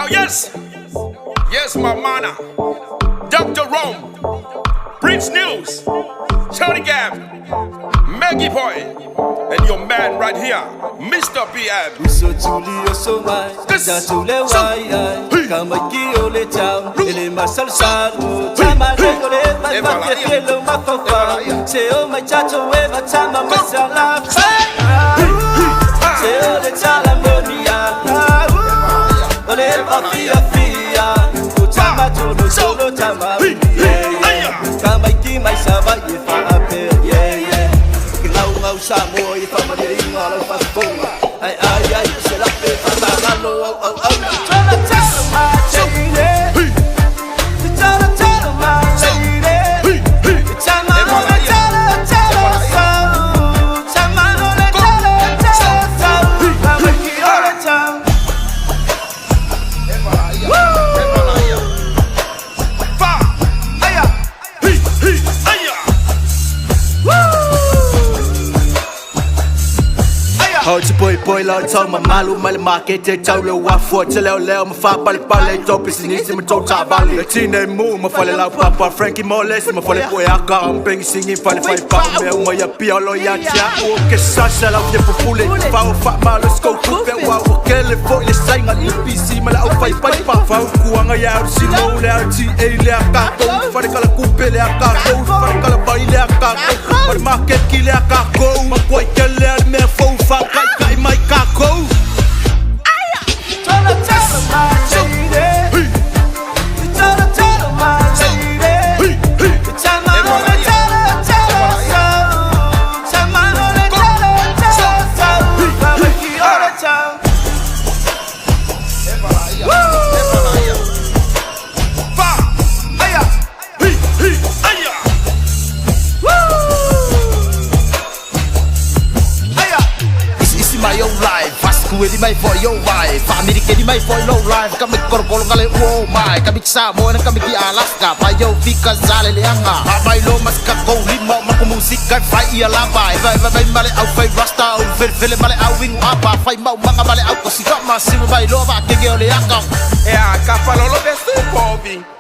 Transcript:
yes. Yes, my mana. Dr. Rome. Prince News. Shorty Gap. Maggie Boy. And your man right here, Mr. BM. Uso Julio so mai, Jatule wai, Kamaki ole town, ele masal salu, Tama regole, my bucket yellow makofa, Seo my chacho eva tama masala, Seo the talamonia, Ole papia fia, Utama tolo solo tama, Kamaki my saba if I appear, yeah. Ngau sa mo ifa madiring ngalo pas bunga ay sila pe patalo tala tala ma chine tala tala ma chine chama no tala tala sa chama no tala tala sa maki ora cham Fa aya aya Hold your boy, Lord, tell my malu, my market, tell you what for, tell you, my father, ballet, top is in this, my total valley. The teen and move, my father, love, Papa, Frankie Moles, my father, boy, I can't bring singing for the 5 pounds, my piano, yacha, okay, Sasha, love you for pulling, power, fat malus, go to the wow, kill it for your sign on UPC, my out 5 pipe, found Kuanga Yard, Simone, LTA, Kako, for the color coupe, Kako, for the color boy, Kako, for the market, kill Kako, my boy, kill me, phone, Kai mai kako aya tala tala ma chine tala tala ma chine chama no tala tala sa chama no tala tala sa maki ora cham Fa aya aya my own life, fast cool di my for your wife, family di my for low life, kami korkol kali oh my, kami samo na kami di Alaska, payo fika zale lianga, abay lo mas kako lima makumusik kan fai ia labai, vai male au fai rasta, au fele male au wing apa, fai mau mga male au kosika masih bay lo ba kege ole akam, kapalolo bestu povi.